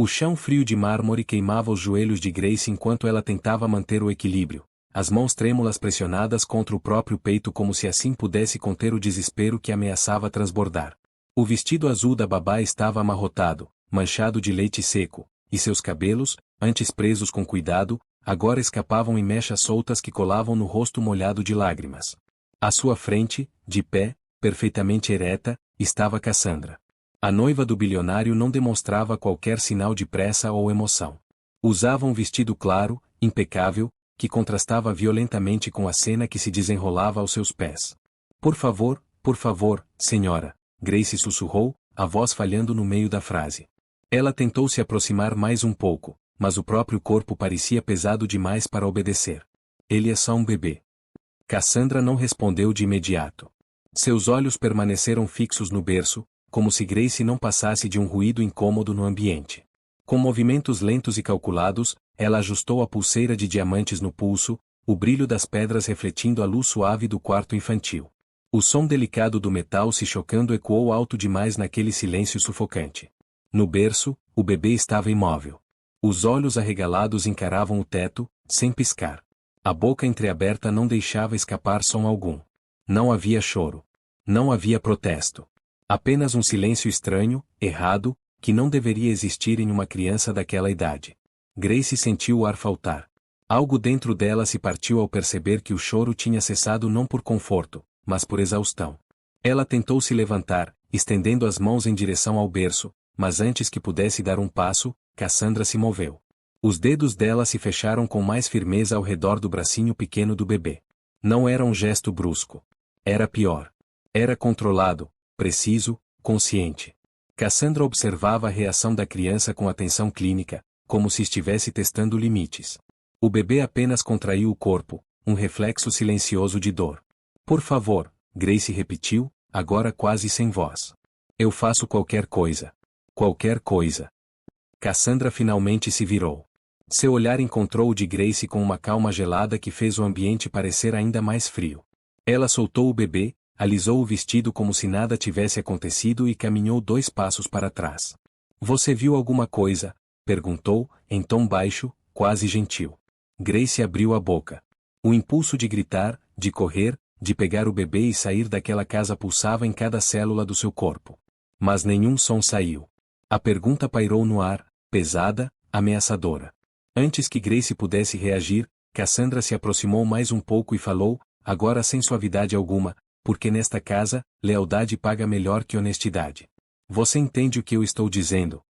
O chão frio de mármore queimava os joelhos de Grace enquanto ela tentava manter o equilíbrio, as mãos trêmulas pressionadas contra o próprio peito como se assim pudesse conter o desespero que ameaçava transbordar. O vestido azul da babá estava amarrotado, manchado de leite seco, e seus cabelos, antes presos com cuidado, agora escapavam em mechas soltas que colavam no rosto molhado de lágrimas. À sua frente, de pé, perfeitamente ereta, estava Cassandra. A noiva do bilionário não demonstrava qualquer sinal de pressa ou emoção. Usava um vestido claro, impecável, que contrastava violentamente com a cena que se desenrolava aos seus pés. Por favor, senhora, Grace sussurrou, a voz falhando no meio da frase. Ela tentou se aproximar mais um pouco, mas o próprio corpo parecia pesado demais para obedecer. Ele é só um bebê. Cassandra não respondeu de imediato. Seus olhos permaneceram fixos no berço, como se Grace não passasse de um ruído incômodo no ambiente. Com movimentos lentos e calculados, ela ajustou a pulseira de diamantes no pulso, o brilho das pedras refletindo a luz suave do quarto infantil. O som delicado do metal se chocando ecoou alto demais naquele silêncio sufocante. No berço, o bebê estava imóvel. Os olhos arregalados encaravam o teto, sem piscar. A boca entreaberta não deixava escapar som algum. Não havia choro. Não havia protesto. Apenas um silêncio estranho, errado, que não deveria existir em uma criança daquela idade. Grace sentiu o ar faltar. Algo dentro dela se partiu ao perceber que o choro tinha cessado não por conforto, mas por exaustão. Ela tentou se levantar, estendendo as mãos em direção ao berço, mas antes que pudesse dar um passo, Cassandra se moveu. Os dedos dela se fecharam com mais firmeza ao redor do bracinho pequeno do bebê. Não era um gesto brusco. Era pior. Era controlado, preciso, consciente. Cassandra observava a reação da criança com atenção clínica, como se estivesse testando limites. O bebê apenas contraiu o corpo, um reflexo silencioso de dor. Por favor, Grace repetiu, agora quase sem voz. Eu faço qualquer coisa. Qualquer coisa. Cassandra finalmente se virou. Seu olhar encontrou o de Grace com uma calma gelada que fez o ambiente parecer ainda mais frio. Ela soltou o bebê, alisou o vestido como se nada tivesse acontecido e caminhou 2 passos para trás. Você viu alguma coisa? Perguntou, em tom baixo, quase gentil. Grace abriu a boca. O impulso de gritar, de correr, de pegar o bebê e sair daquela casa pulsava em cada célula do seu corpo. Mas nenhum som saiu. A pergunta pairou no ar, pesada, ameaçadora. Antes que Grace pudesse reagir, Cassandra se aproximou mais um pouco e falou, agora sem suavidade alguma, porque nesta casa, lealdade paga melhor que honestidade. Você entende o que eu estou dizendo?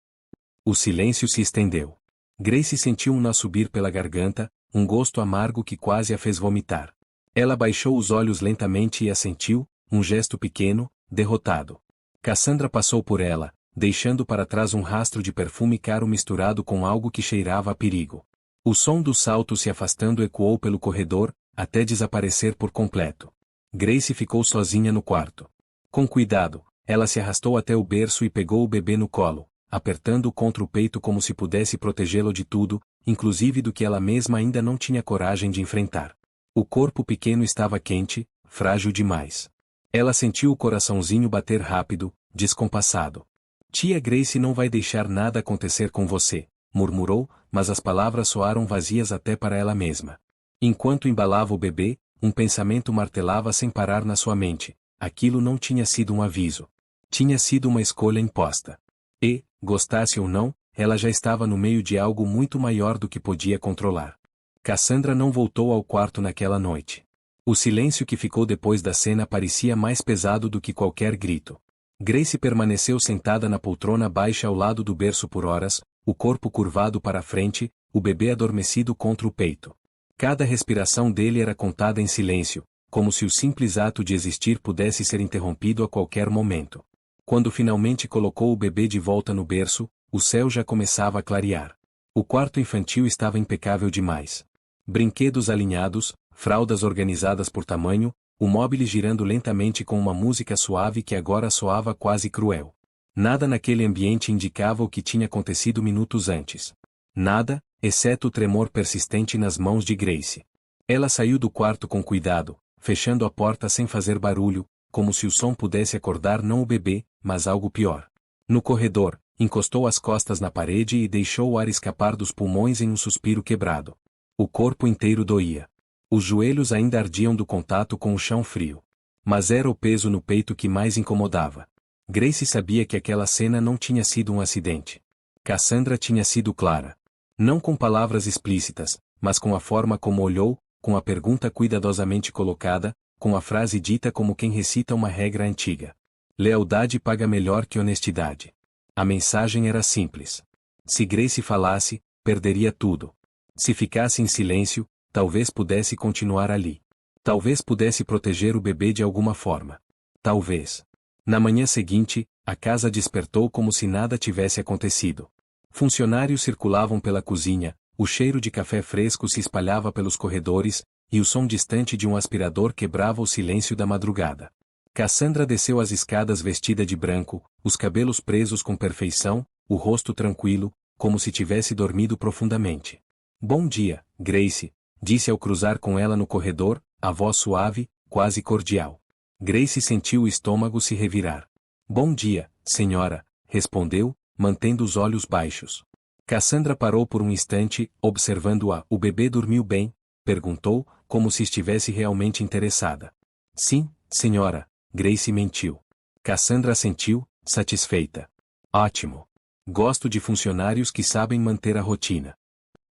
O silêncio se estendeu. Grace sentiu um nó subir pela garganta, um gosto amargo que quase a fez vomitar. Ela baixou os olhos lentamente e assentiu, um gesto pequeno, derrotado. Cassandra passou por ela, deixando para trás um rastro de perfume caro misturado com algo que cheirava a perigo. O som do salto se afastando ecoou pelo corredor, até desaparecer por completo. Grace ficou sozinha no quarto. Com cuidado, ela se arrastou até o berço e pegou o bebê no colo, apertando-o contra o peito como se pudesse protegê-lo de tudo, inclusive do que ela mesma ainda não tinha coragem de enfrentar. O corpo pequeno estava quente, frágil demais. Ela sentiu o coraçãozinho bater rápido, descompassado. Tia Grace não vai deixar nada acontecer com você, murmurou, mas as palavras soaram vazias até para ela mesma. Enquanto embalava o bebê, um pensamento martelava sem parar na sua mente. Aquilo não tinha sido um aviso. Tinha sido uma escolha imposta. E, gostasse ou não, ela já estava no meio de algo muito maior do que podia controlar. Cassandra não voltou ao quarto naquela noite. O silêncio que ficou depois da cena parecia mais pesado do que qualquer grito. Grace permaneceu sentada na poltrona baixa ao lado do berço por horas, o corpo curvado para a frente, o bebê adormecido contra o peito. Cada respiração dele era contada em silêncio, como se o simples ato de existir pudesse ser interrompido a qualquer momento. Quando finalmente colocou o bebê de volta no berço, o céu já começava a clarear. O quarto infantil estava impecável demais. Brinquedos alinhados, fraldas organizadas por tamanho, o móbile girando lentamente com uma música suave que agora soava quase cruel. Nada naquele ambiente indicava o que tinha acontecido minutos antes. Nada, exceto o tremor persistente nas mãos de Grace. Ela saiu do quarto com cuidado, fechando a porta sem fazer barulho, como se o som pudesse acordar não o bebê, mas algo pior. No corredor, Encostou as costas na parede e deixou o ar escapar dos pulmões em um suspiro quebrado. O corpo inteiro doía. Os joelhos ainda ardiam do contato com o chão frio. Mas era o peso no peito que mais incomodava. Grace sabia que aquela cena não tinha sido um acidente. Cassandra tinha sido clara. Não com palavras explícitas, mas com a forma como olhou, com a pergunta cuidadosamente colocada, com a frase dita como quem recita uma regra antiga. Lealdade paga melhor que honestidade. A mensagem era simples. Se Grace falasse, perderia tudo. Se ficasse em silêncio, talvez pudesse continuar ali. Talvez pudesse proteger o bebê de alguma forma. Talvez. Na manhã seguinte, a casa despertou como se nada tivesse acontecido. Funcionários circulavam pela cozinha, o cheiro de café fresco se espalhava pelos corredores, e o som distante de um aspirador quebrava o silêncio da madrugada. Cassandra desceu as escadas vestida de branco, os cabelos presos com perfeição, o rosto tranquilo, como se tivesse dormido profundamente. Bom dia, Grace, disse ao cruzar com ela no corredor, a voz suave, quase cordial. Grace sentiu o estômago se revirar. Bom dia, senhora, respondeu, mantendo os olhos baixos. Cassandra parou por um instante, observando-a. O bebê dormiu bem? Perguntou, como se estivesse realmente interessada. Sim, senhora, Grace mentiu. Cassandra assentiu, satisfeita. Ótimo. Gosto de funcionários que sabem manter a rotina.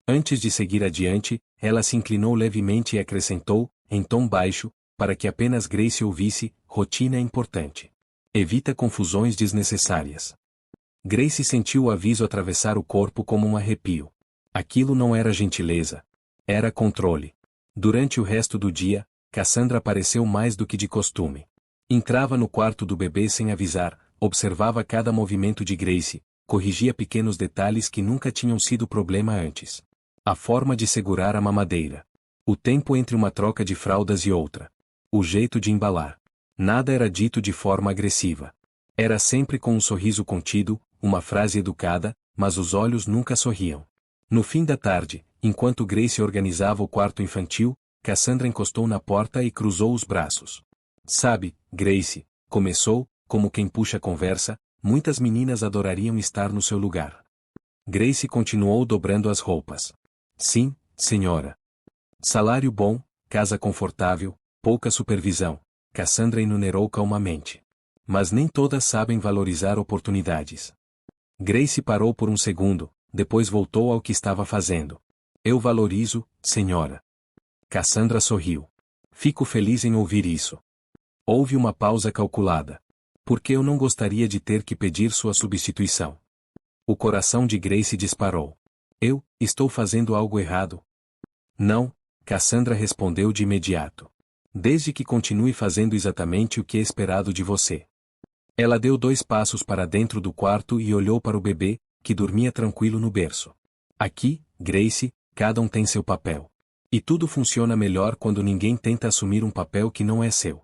Antes de seguir adiante, ela se inclinou levemente e acrescentou, em tom baixo, para que apenas Grace ouvisse, rotina é importante. Evita confusões desnecessárias. Grace sentiu o aviso atravessar o corpo como um arrepio. Aquilo não era gentileza. Era controle. Durante o resto do dia, Cassandra apareceu mais do que de costume. Entrava no quarto do bebê sem avisar, observava cada movimento de Grace, corrigia pequenos detalhes que nunca tinham sido problema antes. A forma de segurar a mamadeira. O tempo entre uma troca de fraldas e outra. O jeito de embalar. Nada era dito de forma agressiva. Era sempre com um sorriso contido, uma frase educada, mas os olhos nunca sorriam. No fim da tarde, enquanto Grace organizava o quarto infantil, Cassandra encostou na porta e cruzou os braços. Sabe, Grace, começou, como quem puxa a conversa, muitas meninas adorariam estar no seu lugar. Grace continuou dobrando as roupas. Sim, senhora. Salário bom, casa confortável, pouca supervisão, Cassandra enumerou calmamente. Mas nem todas sabem valorizar oportunidades. Grace parou por um segundo, depois voltou ao que estava fazendo. Eu valorizo, senhora. Cassandra sorriu. Fico feliz em ouvir isso. Houve uma pausa calculada. Porque eu não gostaria de ter que pedir sua substituição. O coração de Grace disparou. Eu, estou fazendo algo errado? Não, Cassandra respondeu de imediato. Desde que continue fazendo exatamente o que é esperado de você. Ela deu 2 passos para dentro do quarto e olhou para o bebê, que dormia tranquilo no berço. Aqui, Grace, cada um tem seu papel. E tudo funciona melhor quando ninguém tenta assumir um papel que não é seu.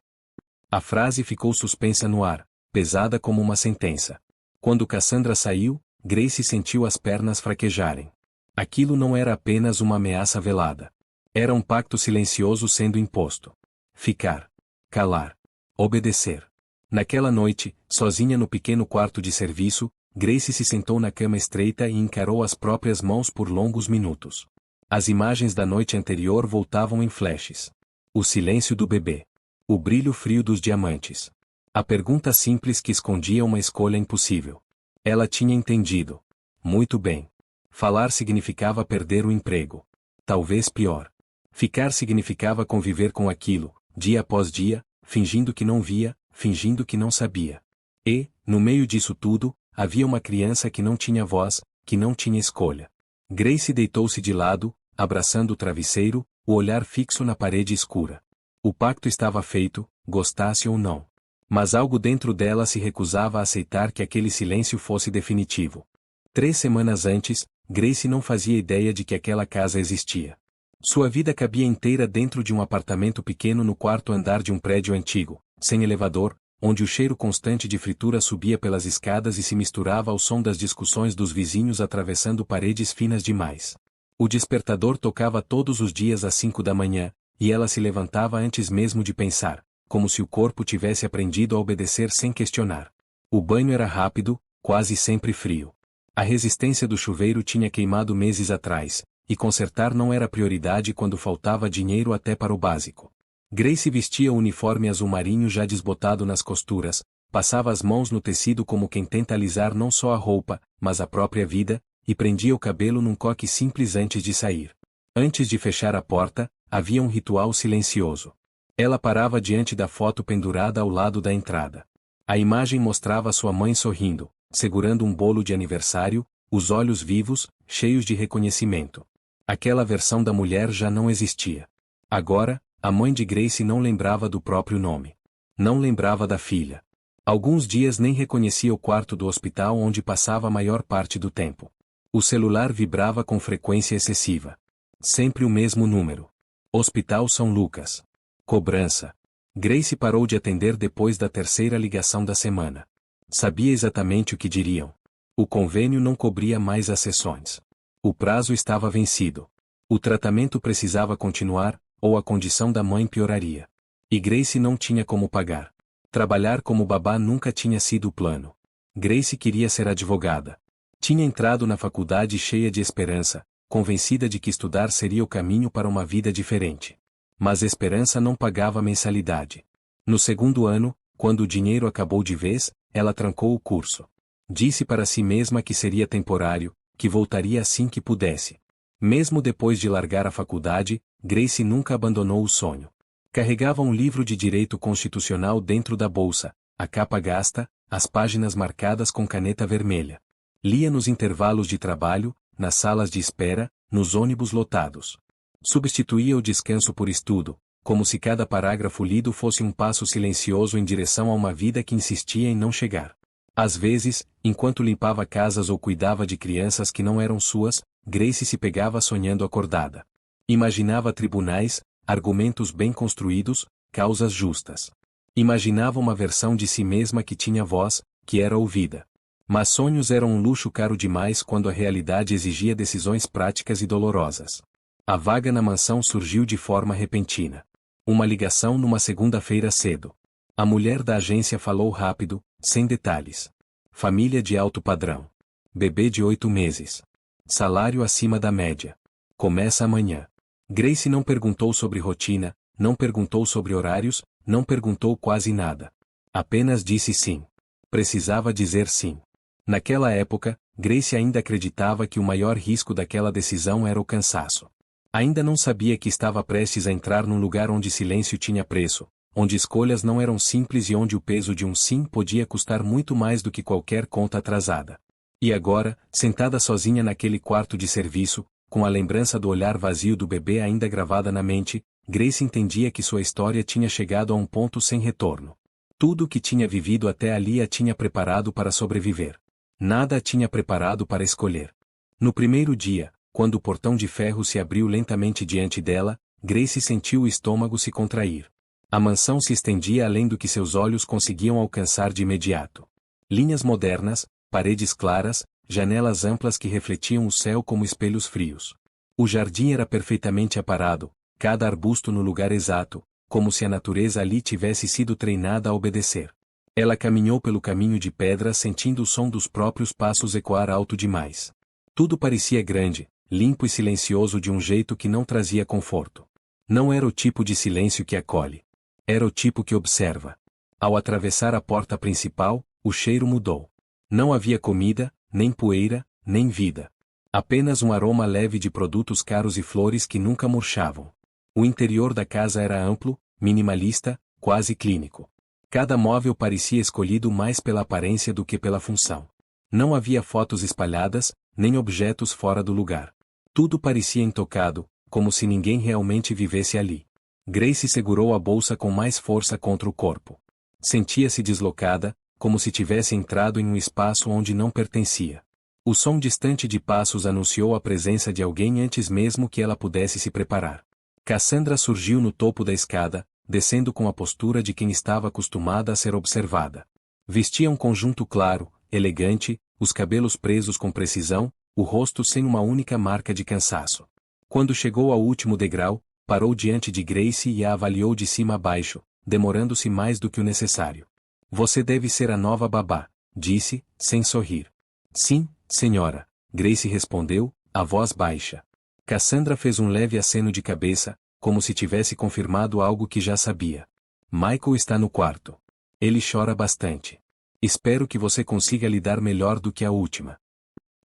A frase ficou suspensa no ar, pesada como uma sentença. Quando Cassandra saiu, Grace sentiu as pernas fraquejarem. Aquilo não era apenas uma ameaça velada. Era um pacto silencioso sendo imposto. Ficar. Calar. Obedecer. Naquela noite, sozinha no pequeno quarto de serviço, Grace se sentou na cama estreita e encarou as próprias mãos por longos minutos. As imagens da noite anterior voltavam em flashes. O silêncio do bebê. O brilho frio dos diamantes. A pergunta simples que escondia uma escolha impossível. Ela tinha entendido. Muito bem. Falar significava perder o emprego. Talvez pior. Ficar significava conviver com aquilo, dia após dia, fingindo que não via, fingindo que não sabia. E, no meio disso tudo, havia uma criança que não tinha voz, que não tinha escolha. Grace deitou-se de lado, abraçando o travesseiro, o olhar fixo na parede escura. O pacto estava feito, gostasse ou não. Mas algo dentro dela se recusava a aceitar que aquele silêncio fosse definitivo. 3 semanas antes, Grace não fazia ideia de que aquela casa existia. Sua vida cabia inteira dentro de um apartamento pequeno no 4º andar de um prédio antigo, sem elevador, onde o cheiro constante de fritura subia pelas escadas e se misturava ao som das discussões dos vizinhos atravessando paredes finas demais. O despertador tocava todos os dias às 5 da manhã, e ela se levantava antes mesmo de pensar, como se o corpo tivesse aprendido a obedecer sem questionar. O banho era rápido, quase sempre frio. A resistência do chuveiro tinha queimado meses atrás, e consertar não era prioridade quando faltava dinheiro até para o básico. Grace vestia o uniforme azul marinho já desbotado nas costuras, passava as mãos no tecido como quem tenta alisar não só a roupa, mas a própria vida, e prendia o cabelo num coque simples antes de sair. Antes de fechar a porta, havia um ritual silencioso. Ela parava diante da foto pendurada ao lado da entrada. A imagem mostrava sua mãe sorrindo, segurando um bolo de aniversário, os olhos vivos, cheios de reconhecimento. Aquela versão da mulher já não existia. Agora, a mãe de Grace não lembrava do próprio nome. Não lembrava da filha. Alguns dias nem reconhecia o quarto do hospital onde passava a maior parte do tempo. O celular vibrava com frequência excessiva. Sempre o mesmo número. Hospital São Lucas. Cobrança. Grace parou de atender depois da terceira ligação da semana. Sabia exatamente o que diriam. O convênio não cobria mais as sessões. O prazo estava vencido. O tratamento precisava continuar, ou a condição da mãe pioraria. E Grace não tinha como pagar. Trabalhar como babá nunca tinha sido o plano. Grace queria ser advogada. Tinha entrado na faculdade cheia de esperança, convencida de que estudar seria o caminho para uma vida diferente. Mas esperança não pagava mensalidade. No segundo ano, quando o dinheiro acabou de vez, ela trancou o curso. Disse para si mesma que seria temporário, que voltaria assim que pudesse. Mesmo depois de largar a faculdade, Grace nunca abandonou o sonho. Carregava um livro de direito constitucional dentro da bolsa, a capa gasta, as páginas marcadas com caneta vermelha. Lia nos intervalos de trabalho, nas salas de espera, nos ônibus lotados. Substituía o descanso por estudo, como se cada parágrafo lido fosse um passo silencioso em direção a uma vida que insistia em não chegar. Às vezes, enquanto limpava casas ou cuidava de crianças que não eram suas, Grace se pegava sonhando acordada. Imaginava tribunais, argumentos bem construídos, causas justas. Imaginava uma versão de si mesma que tinha voz, que era ouvida. Mas sonhos eram um luxo caro demais quando a realidade exigia decisões práticas e dolorosas. A vaga na mansão surgiu de forma repentina. Uma ligação numa segunda-feira cedo. A mulher da agência falou rápido, sem detalhes. Família de alto padrão. Bebê de 8 meses. Salário acima da média. Começa amanhã. Grace não perguntou sobre rotina, não perguntou sobre horários, não perguntou quase nada. Apenas disse sim. Precisava dizer sim. Naquela época, Grace ainda acreditava que o maior risco daquela decisão era o cansaço. Ainda não sabia que estava prestes a entrar num lugar onde silêncio tinha preço, onde escolhas não eram simples e onde o peso de um sim podia custar muito mais do que qualquer conta atrasada. E agora, sentada sozinha naquele quarto de serviço, com a lembrança do olhar vazio do bebê ainda gravada na mente, Grace entendia que sua história tinha chegado a um ponto sem retorno. Tudo o que tinha vivido até ali a tinha preparado para sobreviver. Nada a tinha preparado para escolher. No primeiro dia, quando o portão de ferro se abriu lentamente diante dela, Grace sentiu o estômago se contrair. A mansão se estendia além do que seus olhos conseguiam alcançar de imediato. Linhas modernas, paredes claras, janelas amplas que refletiam o céu como espelhos frios. O jardim era perfeitamente aparado, cada arbusto no lugar exato, como se a natureza ali tivesse sido treinada a obedecer. Ela caminhou pelo caminho de pedra sentindo o som dos próprios passos ecoar alto demais. Tudo parecia grande, limpo e silencioso de um jeito que não trazia conforto. Não era o tipo de silêncio que acolhe. Era o tipo que observa. Ao atravessar a porta principal, o cheiro mudou. Não havia comida, nem poeira, nem vida. Apenas um aroma leve de produtos caros e flores que nunca murchavam. O interior da casa era amplo, minimalista, quase clínico. Cada móvel parecia escolhido mais pela aparência do que pela função. Não havia fotos espalhadas, nem objetos fora do lugar. Tudo parecia intocado, como se ninguém realmente vivesse ali. Grace segurou a bolsa com mais força contra o corpo. Sentia-se deslocada, como se tivesse entrado em um espaço onde não pertencia. O som distante de passos anunciou a presença de alguém antes mesmo que ela pudesse se preparar. Cassandra surgiu no topo da escada, descendo com a postura de quem estava acostumada a ser observada. Vestia um conjunto claro, elegante, os cabelos presos com precisão, o rosto sem uma única marca de cansaço. Quando chegou ao último degrau, parou diante de Grace e a avaliou de cima a baixo, demorando-se mais do que o necessário. Você deve ser a nova babá, disse, sem sorrir. Sim, senhora, Grace respondeu, a voz baixa. Cassandra fez um leve aceno de cabeça, como se tivesse confirmado algo que já sabia. Michael está no quarto. Ele chora bastante. Espero que você consiga lidar melhor do que a última.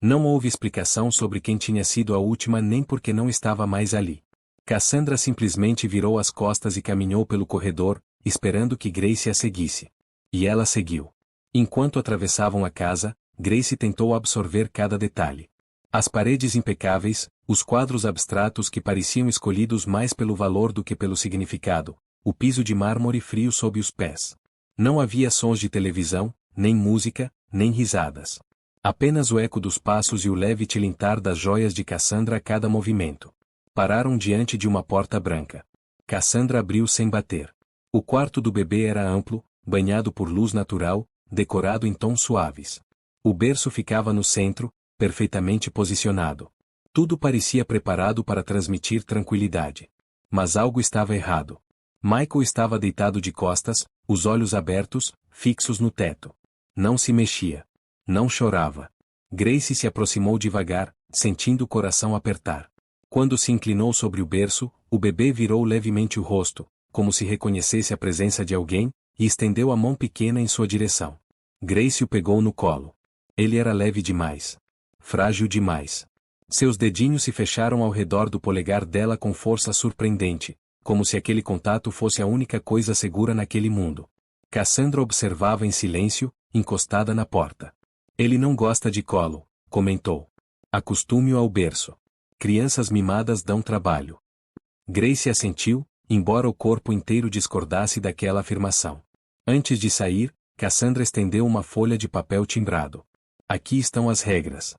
Não houve explicação sobre quem tinha sido a última nem porque não estava mais ali. Cassandra simplesmente virou as costas e caminhou pelo corredor, esperando que Grace a seguisse. E ela seguiu. Enquanto atravessavam a casa, Grace tentou absorver cada detalhe. As paredes impecáveis, os quadros abstratos que pareciam escolhidos mais pelo valor do que pelo significado, o piso de mármore frio sob os pés. Não havia sons de televisão, nem música, nem risadas. Apenas o eco dos passos e o leve tilintar das joias de Cassandra a cada movimento. Pararam diante de uma porta branca. Cassandra abriu sem bater. O quarto do bebê era amplo, banhado por luz natural, decorado em tons suaves. O berço ficava no centro, perfeitamente posicionado. Tudo parecia preparado para transmitir tranquilidade. Mas algo estava errado. Michael estava deitado de costas, os olhos abertos, fixos no teto. Não se mexia. Não chorava. Grace se aproximou devagar, sentindo o coração apertar. Quando se inclinou sobre o berço, o bebê virou levemente o rosto, como se reconhecesse a presença de alguém, e estendeu a mão pequena em sua direção. Grace o pegou no colo. Ele era leve demais. Frágil demais. Seus dedinhos se fecharam ao redor do polegar dela com força surpreendente, como se aquele contato fosse a única coisa segura naquele mundo. Cassandra observava em silêncio, encostada na porta. Ele não gosta de colo, comentou. Acostume-o ao berço. Crianças mimadas dão trabalho. Grace assentiu, embora o corpo inteiro discordasse daquela afirmação. Antes de sair, Cassandra estendeu uma folha de papel timbrado. Aqui estão as regras.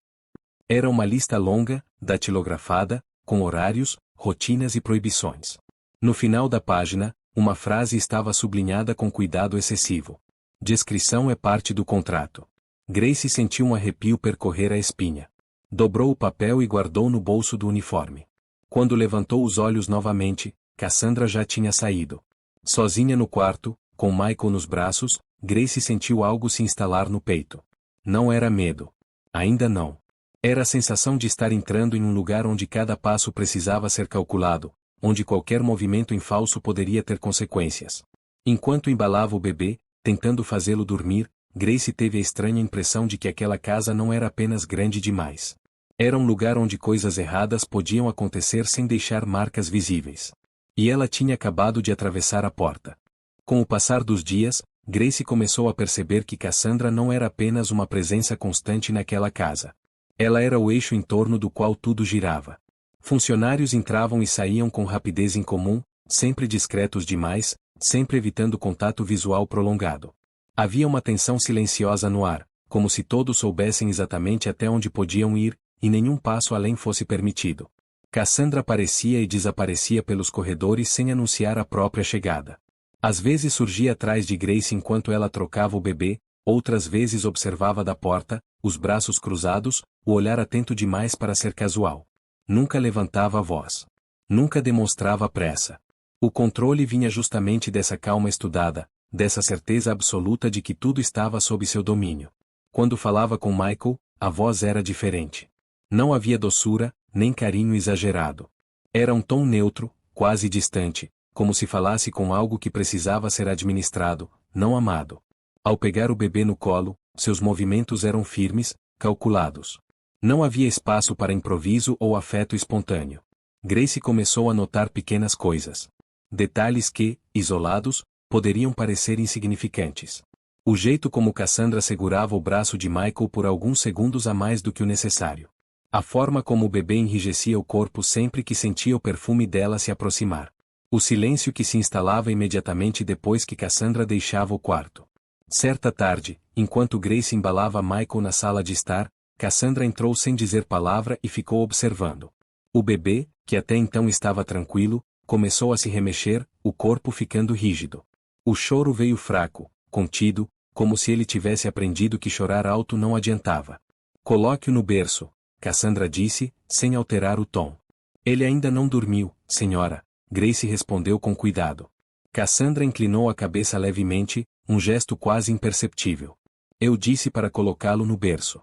Era uma lista longa, datilografada, com horários, rotinas e proibições. No final da página, uma frase estava sublinhada com cuidado excessivo. Descrição é parte do contrato. Grace sentiu um arrepio percorrer a espinha. Dobrou o papel e guardou no bolso do uniforme. Quando levantou os olhos novamente, Cassandra já tinha saído. Sozinha no quarto, com Michael nos braços, Grace sentiu algo se instalar no peito. Não era medo. Ainda não. Era a sensação de estar entrando em um lugar onde cada passo precisava ser calculado, onde qualquer movimento em falso poderia ter consequências. Enquanto embalava o bebê, tentando fazê-lo dormir, Grace teve a estranha impressão de que aquela casa não era apenas grande demais. Era um lugar onde coisas erradas podiam acontecer sem deixar marcas visíveis. E ela tinha acabado de atravessar a porta. Com o passar dos dias, Grace começou a perceber que Cassandra não era apenas uma presença constante naquela casa. Ela era o eixo em torno do qual tudo girava. Funcionários entravam e saíam com rapidez incomum, sempre discretos demais, sempre evitando contato visual prolongado. Havia uma tensão silenciosa no ar, como se todos soubessem exatamente até onde podiam ir, e nenhum passo além fosse permitido. Cassandra aparecia e desaparecia pelos corredores sem anunciar a própria chegada. Às vezes surgia atrás de Grace enquanto ela trocava o bebê, outras vezes observava da porta, os braços cruzados, o olhar atento demais para ser casual. Nunca levantava a voz. Nunca demonstrava pressa. O controle vinha justamente dessa calma estudada, dessa certeza absoluta de que tudo estava sob seu domínio. Quando falava com Michael, a voz era diferente. Não havia doçura, nem carinho exagerado. Era um tom neutro, quase distante, como se falasse com algo que precisava ser administrado, não amado. Ao pegar o bebê no colo, seus movimentos eram firmes, calculados. Não havia espaço para improviso ou afeto espontâneo. Grace começou a notar pequenas coisas. Detalhes que, isolados, poderiam parecer insignificantes. O jeito como Cassandra segurava o braço de Michael por alguns segundos a mais do que o necessário. A forma como o bebê enrijecia o corpo sempre que sentia o perfume dela se aproximar. O silêncio que se instalava imediatamente depois que Cassandra deixava o quarto. Certa tarde, enquanto Grace embalava Michael na sala de estar, Cassandra entrou sem dizer palavra e ficou observando. O bebê, que até então estava tranquilo, começou a se remexer, o corpo ficando rígido. O choro veio fraco, contido, como se ele tivesse aprendido que chorar alto não adiantava. Coloque-o no berço, Cassandra disse, sem alterar o tom. Ele ainda não dormiu, senhora, Grace respondeu com cuidado. Cassandra inclinou a cabeça levemente, um gesto quase imperceptível. Eu disse para colocá-lo no berço.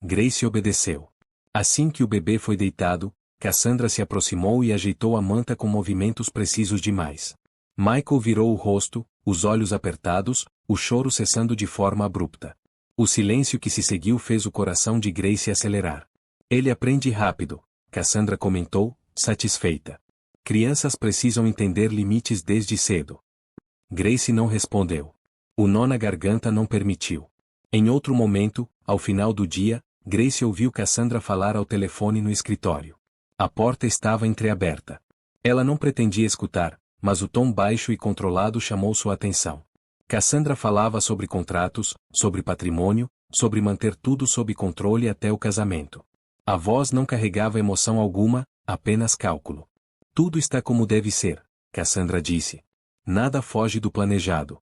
Grace obedeceu. Assim que o bebê foi deitado, Cassandra se aproximou e ajeitou a manta com movimentos precisos demais. Michael virou o rosto, os olhos apertados, o choro cessando de forma abrupta. O silêncio que se seguiu fez o coração de Grace acelerar. Ele aprende rápido, Cassandra comentou, satisfeita. Crianças precisam entender limites desde cedo. Grace não respondeu. O nó na garganta não permitiu. Em outro momento, ao final do dia, Grace ouviu Cassandra falar ao telefone no escritório. A porta estava entreaberta. Ela não pretendia escutar, mas o tom baixo e controlado chamou sua atenção. Cassandra falava sobre contratos, sobre patrimônio, sobre manter tudo sob controle até o casamento. A voz não carregava emoção alguma, apenas cálculo. Tudo está como deve ser, Cassandra disse. Nada foge do planejado.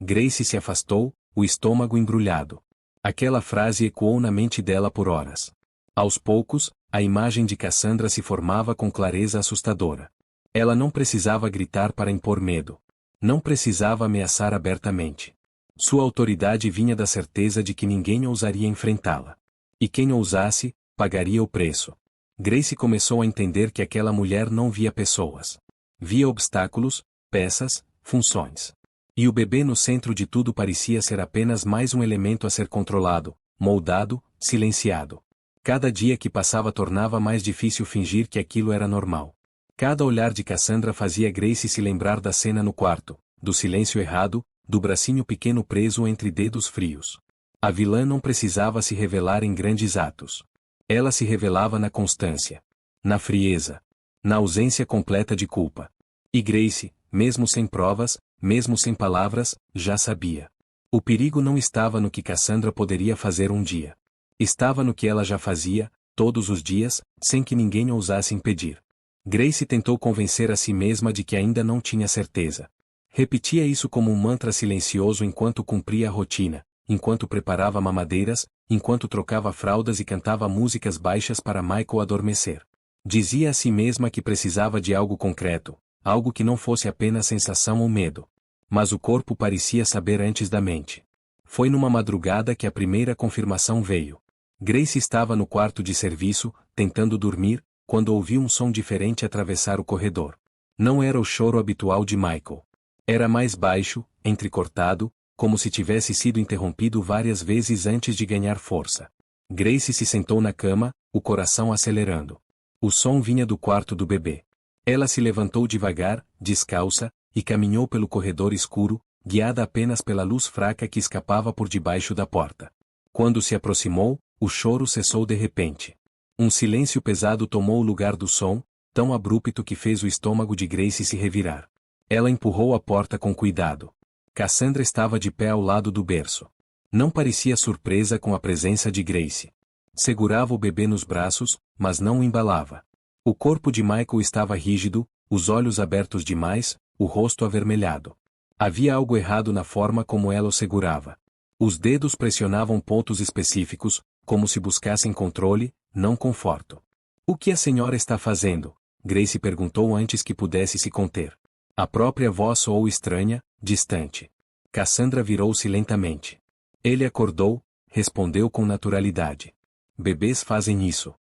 Grace se afastou, o estômago embrulhado. Aquela frase ecoou na mente dela por horas. Aos poucos, a imagem de Cassandra se formava com clareza assustadora. Ela não precisava gritar para impor medo. Não precisava ameaçar abertamente. Sua autoridade vinha da certeza de que ninguém ousaria enfrentá-la. E quem ousasse, pagaria o preço. Grace começou a entender que aquela mulher não via pessoas. Via obstáculos, peças, funções. E o bebê no centro de tudo parecia ser apenas mais um elemento a ser controlado, moldado, silenciado. Cada dia que passava tornava mais difícil fingir que aquilo era normal. Cada olhar de Cassandra fazia Grace se lembrar da cena no quarto, do silêncio errado, do bracinho pequeno preso entre dedos frios. A vilã não precisava se revelar em grandes atos. Ela se revelava na constância, na frieza, na ausência completa de culpa. E Grace, mesmo sem provas, mesmo sem palavras, já sabia. O perigo não estava no que Cassandra poderia fazer um dia. Estava no que ela já fazia, todos os dias, sem que ninguém ousasse impedir. Grace tentou convencer a si mesma de que ainda não tinha certeza. Repetia isso como um mantra silencioso enquanto cumpria a rotina, enquanto preparava mamadeiras, enquanto trocava fraldas e cantava músicas baixas para Michael adormecer. Dizia a si mesma que precisava de algo concreto, algo que não fosse apenas sensação ou medo. Mas o corpo parecia saber antes da mente. Foi numa madrugada que a primeira confirmação veio. Grace estava no quarto de serviço, tentando dormir, quando ouviu um som diferente atravessar o corredor. Não era o choro habitual de Michael. Era mais baixo, entrecortado, como se tivesse sido interrompido várias vezes antes de ganhar força. Grace se sentou na cama, o coração acelerando. O som vinha do quarto do bebê. Ela se levantou devagar, descalça, e caminhou pelo corredor escuro, guiada apenas pela luz fraca que escapava por debaixo da porta. Quando se aproximou, o choro cessou de repente. Um silêncio pesado tomou o lugar do som, tão abrupto que fez o estômago de Grace se revirar. Ela empurrou a porta com cuidado. Cassandra estava de pé ao lado do berço. Não parecia surpresa com a presença de Grace. Segurava o bebê nos braços, mas não o embalava. O corpo de Michael estava rígido, os olhos abertos demais, o rosto avermelhado. Havia algo errado na forma como ela o segurava. Os dedos pressionavam pontos específicos, como se buscassem controle, não conforto. "O que a senhora está fazendo?" Grace perguntou antes que pudesse se conter. A própria voz soou estranha, distante. Cassandra virou-se lentamente. Ele acordou, respondeu com naturalidade. "Bebês fazem isso."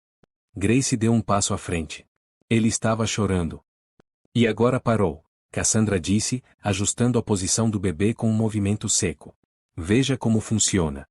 Grace deu um passo à frente. Ele estava chorando. "E agora parou," Cassandra disse, ajustando a posição do bebê com um movimento seco. "Veja como funciona."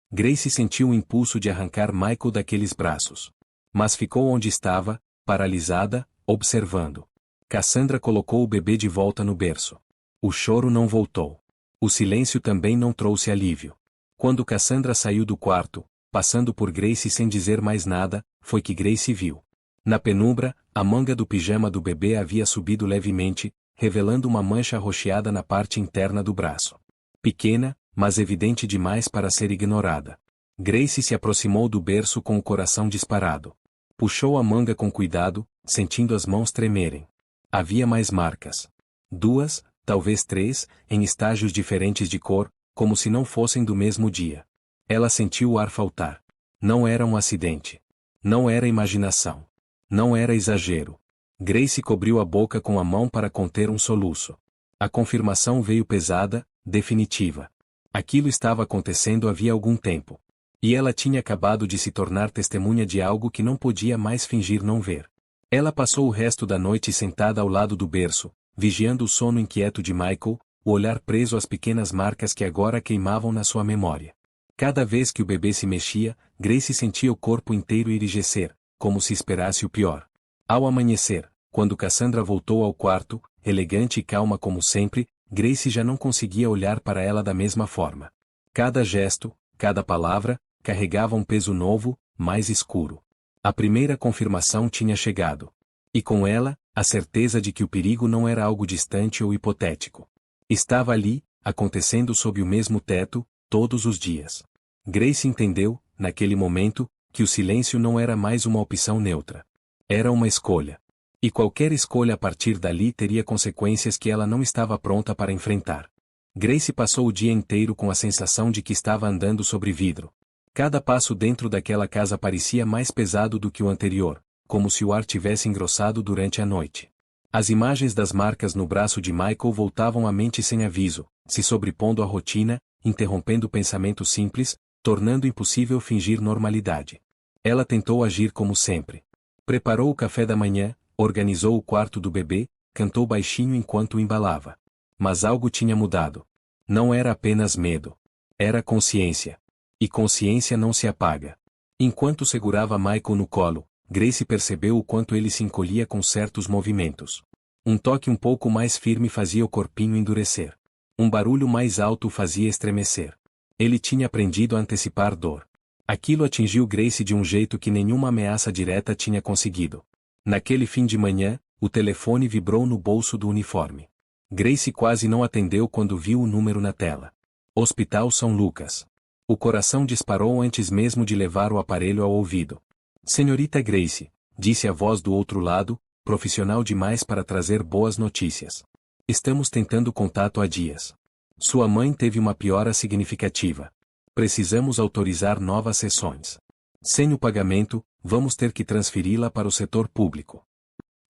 Grace sentiu o impulso de arrancar Michael daqueles braços. Mas ficou onde estava, paralisada, observando. Cassandra colocou o bebê de volta no berço. O choro não voltou. O silêncio também não trouxe alívio. Quando Cassandra saiu do quarto, passando por Grace sem dizer mais nada, foi que Grace viu. Na penumbra, a manga do pijama do bebê havia subido levemente, revelando uma mancha arroxeada na parte interna do braço. Pequena, mas evidente demais para ser ignorada. Grace se aproximou do berço com o coração disparado. Puxou a manga com cuidado, sentindo as mãos tremerem. Havia mais marcas. 2, talvez 3, em estágios diferentes de cor, como se não fossem do mesmo dia. Ela sentiu o ar faltar. Não era um acidente. Não era imaginação. Não era exagero. Grace cobriu a boca com a mão para conter um soluço. A confirmação veio pesada, definitiva. Aquilo estava acontecendo havia algum tempo. E ela tinha acabado de se tornar testemunha de algo que não podia mais fingir não ver. Ela passou o resto da noite sentada ao lado do berço, vigiando o sono inquieto de Michael, o olhar preso às pequenas marcas que agora queimavam na sua memória. Cada vez que o bebê se mexia, Grace sentia o corpo inteiro enrijecer, como se esperasse o pior. Ao amanhecer, quando Cassandra voltou ao quarto, elegante e calma como sempre, Grace já não conseguia olhar para ela da mesma forma. Cada gesto, cada palavra, carregava um peso novo, mais escuro. A primeira confirmação tinha chegado. E com ela, a certeza de que o perigo não era algo distante ou hipotético. Estava ali, acontecendo sob o mesmo teto, todos os dias. Grace entendeu, naquele momento, que o silêncio não era mais uma opção neutra. Era uma escolha. E qualquer escolha a partir dali teria consequências que ela não estava pronta para enfrentar. Grace passou o dia inteiro com a sensação de que estava andando sobre vidro. Cada passo dentro daquela casa parecia mais pesado do que o anterior, como se o ar tivesse engrossado durante a noite. As imagens das marcas no braço de Michael voltavam à mente sem aviso, se sobrepondo à rotina, interrompendo pensamentos simples, tornando impossível fingir normalidade. Ela tentou agir como sempre. Preparou o café da manhã, organizou o quarto do bebê, cantou baixinho enquanto o embalava. Mas algo tinha mudado. Não era apenas medo. Era consciência. E consciência não se apaga. Enquanto segurava Michael no colo, Grace percebeu o quanto ele se encolhia com certos movimentos. Um toque um pouco mais firme fazia o corpinho endurecer. Um barulho mais alto o fazia estremecer. Ele tinha aprendido a antecipar dor. Aquilo atingiu Grace de um jeito que nenhuma ameaça direta tinha conseguido. Naquele fim de manhã, o telefone vibrou no bolso do uniforme. Grace quase não atendeu quando viu o número na tela. Hospital São Lucas. O coração disparou antes mesmo de levar o aparelho ao ouvido. Senhorita Grace, disse a voz do outro lado, profissional demais para trazer boas notícias. Estamos tentando contato há dias. Sua mãe teve uma piora significativa. Precisamos autorizar novas sessões. Sem o pagamento, vamos ter que transferi-la para o setor público.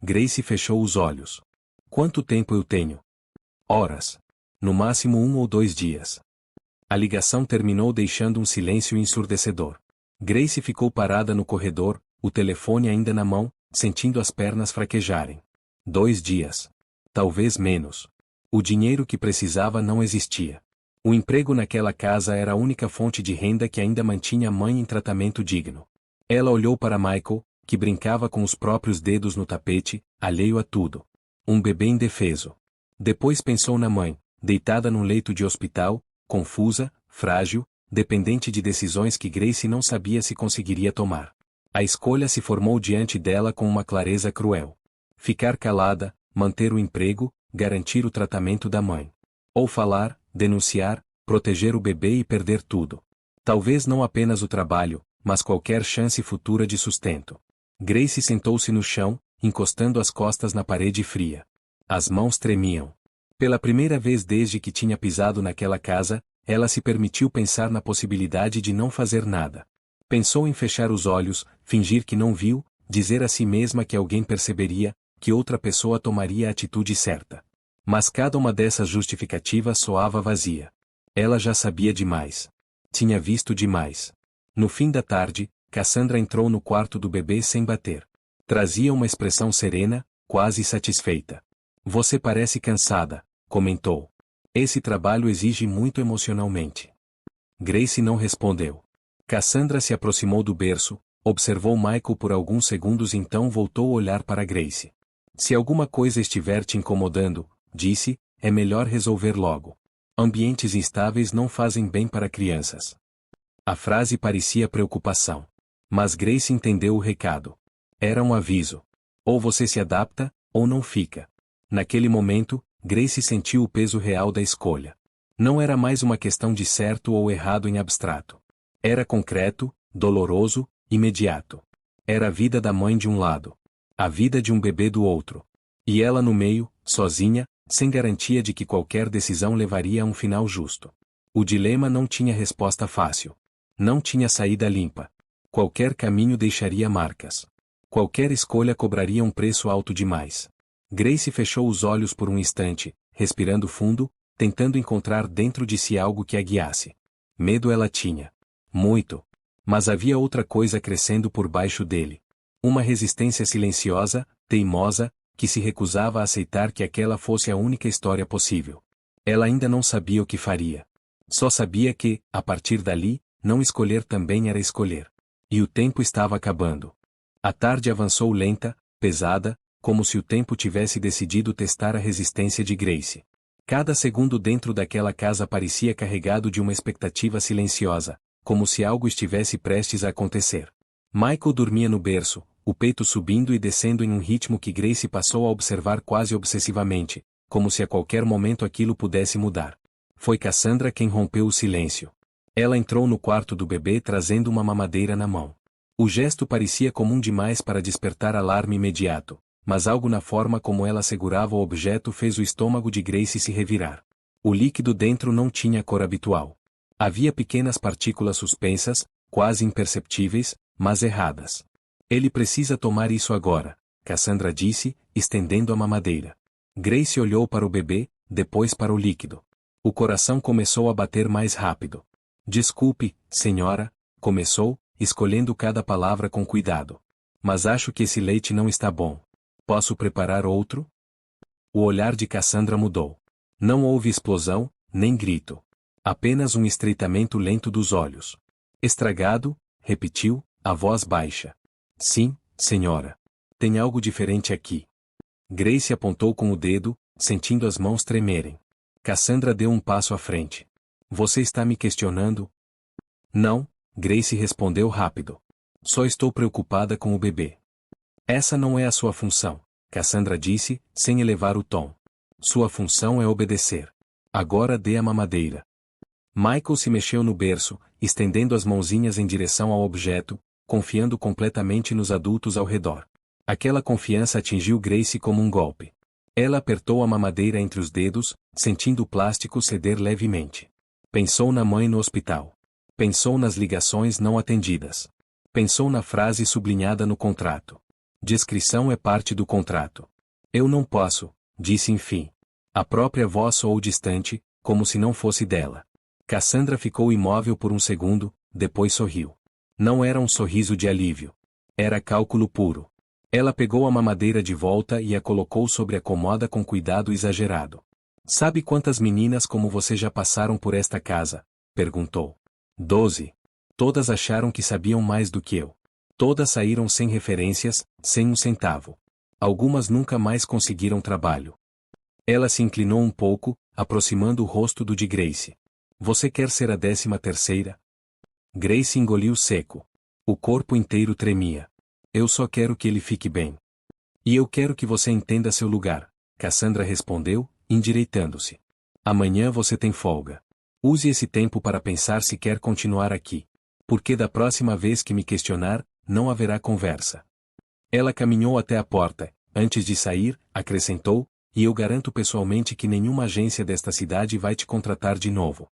Grace fechou os olhos. Quanto tempo eu tenho? Horas. No máximo 1 ou 2 dias. A ligação terminou deixando um silêncio ensurdecedor. Grace ficou parada no corredor, o telefone ainda na mão, sentindo as pernas fraquejarem. 2 dias. Talvez menos. O dinheiro que precisava não existia. O emprego naquela casa era a única fonte de renda que ainda mantinha a mãe em tratamento digno. Ela olhou para Michael, que brincava com os próprios dedos no tapete, alheio a tudo. Um bebê indefeso. Depois pensou na mãe, deitada num leito de hospital, confusa, frágil, dependente de decisões que Grace não sabia se conseguiria tomar. A escolha se formou diante dela com uma clareza cruel. Ficar calada, manter o emprego, garantir o tratamento da mãe. Ou falar, denunciar, proteger o bebê e perder tudo. Talvez não apenas o trabalho, mas qualquer chance futura de sustento. Grace sentou-se no chão, encostando as costas na parede fria. As mãos tremiam. Pela primeira vez desde que tinha pisado naquela casa, ela se permitiu pensar na possibilidade de não fazer nada. Pensou em fechar os olhos, fingir que não viu, dizer a si mesma que alguém perceberia, que outra pessoa tomaria a atitude certa. Mas cada uma dessas justificativas soava vazia. Ela já sabia demais. Tinha visto demais. No fim da tarde, Cassandra entrou no quarto do bebê sem bater. Trazia uma expressão serena, quase satisfeita. Você parece cansada, comentou. Esse trabalho exige muito emocionalmente. Grace não respondeu. Cassandra se aproximou do berço, observou Michael por alguns segundos e então voltou a olhar para Grace. Se alguma coisa estiver te incomodando, disse, é melhor resolver logo. Ambientes instáveis não fazem bem para crianças. A frase parecia preocupação. Mas Grace entendeu o recado. Era um aviso. Ou você se adapta, ou não fica. Naquele momento, Grace sentiu o peso real da escolha. Não era mais uma questão de certo ou errado em abstrato. Era concreto, doloroso, imediato. Era a vida da mãe de um lado. A vida de um bebê do outro. E ela no meio, sozinha, sem garantia de que qualquer decisão levaria a um final justo. O dilema não tinha resposta fácil. Não tinha saída limpa. Qualquer caminho deixaria marcas. Qualquer escolha cobraria um preço alto demais. Grace fechou os olhos por um instante, respirando fundo, tentando encontrar dentro de si algo que a guiasse. Medo ela tinha. Muito. Mas havia outra coisa crescendo por baixo dele. Uma resistência silenciosa, teimosa, que se recusava a aceitar que aquela fosse a única história possível. Ela ainda não sabia o que faria. Só sabia que, a partir dali, não escolher também era escolher. E o tempo estava acabando. A tarde avançou lenta, pesada, como se o tempo tivesse decidido testar a resistência de Grace. Cada segundo dentro daquela casa parecia carregado de uma expectativa silenciosa, como se algo estivesse prestes a acontecer. Michael dormia no berço, o peito subindo e descendo em um ritmo que Grace passou a observar quase obsessivamente, como se a qualquer momento aquilo pudesse mudar. Foi Cassandra quem rompeu o silêncio. Ela entrou no quarto do bebê trazendo uma mamadeira na mão. O gesto parecia comum demais para despertar alarme imediato, mas algo na forma como ela segurava o objeto fez o estômago de Grace se revirar. O líquido dentro não tinha a cor habitual. Havia pequenas partículas suspensas, quase imperceptíveis, mas erradas. Ele precisa tomar isso agora, Cassandra disse, estendendo a mamadeira. Grace olhou para o bebê, depois para o líquido. O coração começou a bater mais rápido. Desculpe, senhora, começou, escolhendo cada palavra com cuidado. Mas acho que esse leite não está bom. Posso preparar outro? O olhar de Cassandra mudou. Não houve explosão, nem grito. Apenas um estreitamento lento dos olhos. Estragado, repetiu, a voz baixa. Sim, senhora. Tem algo diferente aqui. Grace apontou com o dedo, sentindo as mãos tremerem. Cassandra deu um passo à frente. Você está me questionando? Não, Grace respondeu rápido. Só estou preocupada com o bebê. Essa não é a sua função, Cassandra disse, sem elevar o tom. Sua função é obedecer. Agora dê a mamadeira. Michael se mexeu no berço, estendendo as mãozinhas em direção ao objeto, confiando completamente nos adultos ao redor. Aquela confiança atingiu Grace como um golpe. Ela apertou a mamadeira entre os dedos, sentindo o plástico ceder levemente. Pensou na mãe no hospital. Pensou nas ligações não atendidas. Pensou na frase sublinhada no contrato. Discrição é parte do contrato. Eu não posso, disse enfim. A própria voz soou distante, como se não fosse dela. Cassandra ficou imóvel por um segundo, depois sorriu. Não era um sorriso de alívio. Era cálculo puro. Ela pegou a mamadeira de volta e a colocou sobre a comoda com cuidado exagerado. Sabe quantas meninas como você já passaram por esta casa? Perguntou. 12. Todas acharam que sabiam mais do que eu. Todas saíram sem referências, sem um centavo. Algumas nunca mais conseguiram trabalho. Ela se inclinou um pouco, aproximando o rosto do de Grace. Você quer ser a 13ª? Grace engoliu seco. O corpo inteiro tremia. Eu só quero que ele fique bem. E eu quero que você entenda seu lugar, Cassandra respondeu, endireitando-se. Amanhã você tem folga. Use esse tempo para pensar se quer continuar aqui. Porque da próxima vez que me questionar, não haverá conversa. Ela caminhou até a porta, antes de sair, acrescentou, e eu garanto pessoalmente que nenhuma agência desta cidade vai te contratar de novo.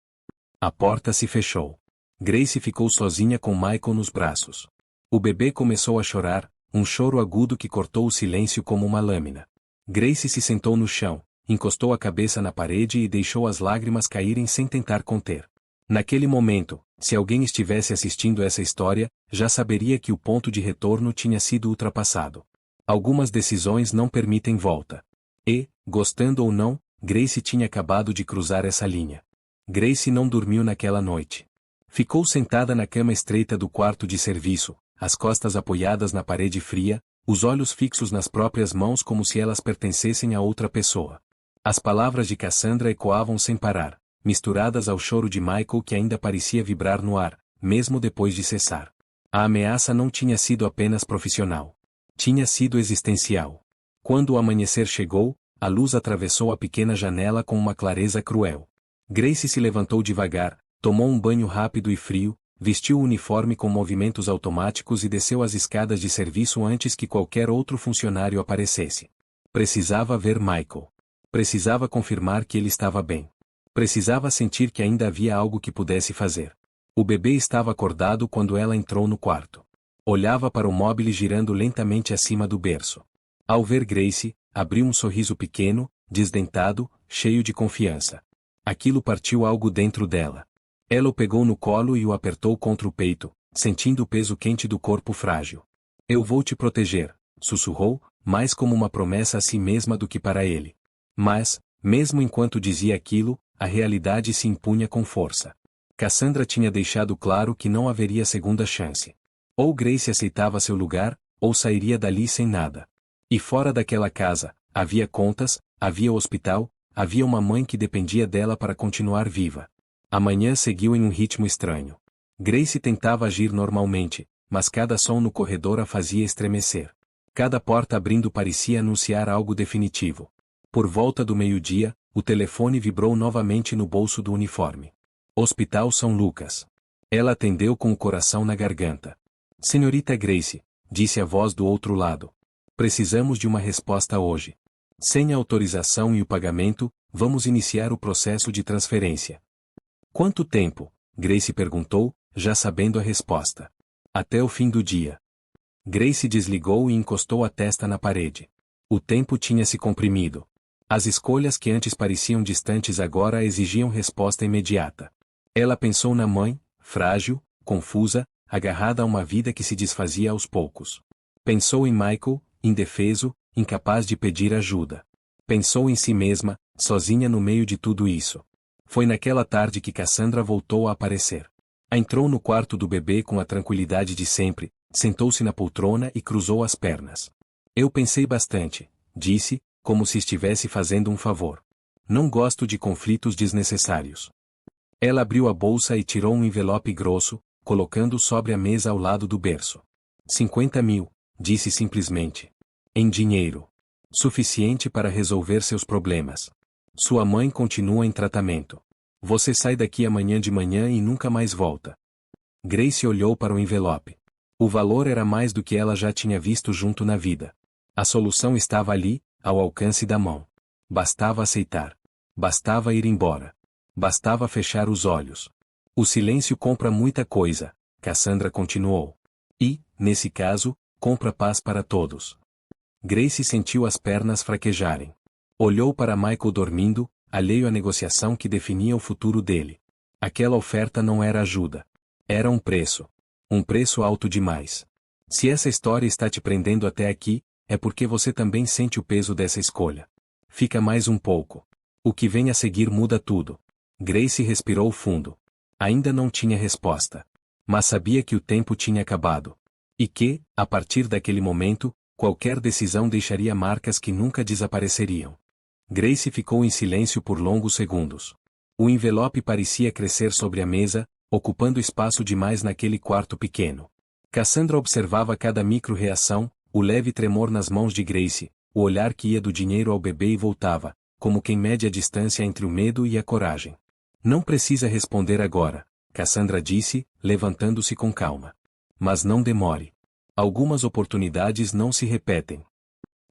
A porta se fechou. Grace ficou sozinha com Michael nos braços. O bebê começou a chorar, um choro agudo que cortou o silêncio como uma lâmina. Grace se sentou no chão, encostou a cabeça na parede e deixou as lágrimas caírem sem tentar conter. Naquele momento, se alguém estivesse assistindo essa história, já saberia que o ponto de retorno tinha sido ultrapassado. Algumas decisões não permitem volta. E, gostando ou não, Grace tinha acabado de cruzar essa linha. Grace não dormiu naquela noite. Ficou sentada na cama estreita do quarto de serviço, as costas apoiadas na parede fria, os olhos fixos nas próprias mãos como se elas pertencessem a outra pessoa. As palavras de Cassandra ecoavam sem parar, misturadas ao choro de Michael que ainda parecia vibrar no ar, mesmo depois de cessar. A ameaça não tinha sido apenas profissional. Tinha sido existencial. Quando o amanhecer chegou, a luz atravessou a pequena janela com uma clareza cruel. Grace se levantou devagar, tomou um banho rápido e frio, vestiu o uniforme com movimentos automáticos e desceu as escadas de serviço antes que qualquer outro funcionário aparecesse. Precisava ver Michael. Precisava confirmar que ele estava bem. Precisava sentir que ainda havia algo que pudesse fazer. O bebê estava acordado quando ela entrou no quarto. Olhava para o móvel girando lentamente acima do berço. Ao ver Grace, abriu um sorriso pequeno, desdentado, cheio de confiança. Aquilo partiu algo dentro dela. Ela o pegou no colo e o apertou contra o peito, sentindo o peso quente do corpo frágil. Eu vou te proteger, sussurrou, mais como uma promessa a si mesma do que para ele. Mas, mesmo enquanto dizia aquilo, a realidade se impunha com força. Cassandra tinha deixado claro que não haveria segunda chance. Ou Grace aceitava seu lugar, ou sairia dali sem nada. E fora daquela casa, havia contas, havia o hospital, havia uma mãe que dependia dela para continuar viva. A manhã seguiu em um ritmo estranho. Grace tentava agir normalmente, mas cada som no corredor a fazia estremecer. Cada porta abrindo parecia anunciar algo definitivo. Por volta do meio-dia, o telefone vibrou novamente no bolso do uniforme. Hospital São Lucas. Ela atendeu com o coração na garganta. Senhorita Grace, disse a voz do outro lado. Precisamos de uma resposta hoje. Sem a autorização e o pagamento, vamos iniciar o processo de transferência. Quanto tempo? Grace perguntou, já sabendo a resposta. Até o fim do dia. Grace desligou e encostou a testa na parede. O tempo tinha se comprimido. As escolhas que antes pareciam distantes agora exigiam resposta imediata. Ela pensou na mãe, frágil, confusa, agarrada a uma vida que se desfazia aos poucos. Pensou em Michael, indefeso, incapaz de pedir ajuda. Pensou em si mesma, sozinha no meio de tudo isso. Foi naquela tarde que Cassandra voltou a aparecer. Entrou no quarto do bebê com a tranquilidade de sempre, sentou-se na poltrona e cruzou as pernas. Eu pensei bastante, disse, como se estivesse fazendo um favor. Não gosto de conflitos desnecessários. Ela abriu a bolsa e tirou um envelope grosso, colocando-o sobre a mesa ao lado do berço. 50 mil, disse simplesmente. Em dinheiro. Suficiente para resolver seus problemas. Sua mãe continua em tratamento. Você sai daqui amanhã de manhã e nunca mais volta. Grace olhou para o envelope. O valor era mais do que ela já tinha visto junto na vida. A solução estava ali, ao alcance da mão. Bastava aceitar. Bastava ir embora. Bastava fechar os olhos. O silêncio compra muita coisa, Cassandra continuou. E, nesse caso, compra paz para todos. Grace sentiu as pernas fraquejarem. Olhou para Michael dormindo, alheio à negociação que definia o futuro dele. Aquela oferta não era ajuda. Era um preço. Um preço alto demais. Se essa história está te prendendo até aqui, é porque você também sente o peso dessa escolha. Fica mais um pouco. O que vem a seguir muda tudo. Grace respirou fundo. Ainda não tinha resposta. Mas sabia que o tempo tinha acabado. E que, a partir daquele momento, qualquer decisão deixaria marcas que nunca desapareceriam. Grace ficou em silêncio por longos segundos. O envelope parecia crescer sobre a mesa, ocupando espaço demais naquele quarto pequeno. Cassandra observava cada micro-reação, o leve tremor nas mãos de Grace, o olhar que ia do dinheiro ao bebê e voltava, como quem mede a distância entre o medo e a coragem. Não precisa responder agora, Cassandra disse, levantando-se com calma. Mas não demore. Algumas oportunidades não se repetem.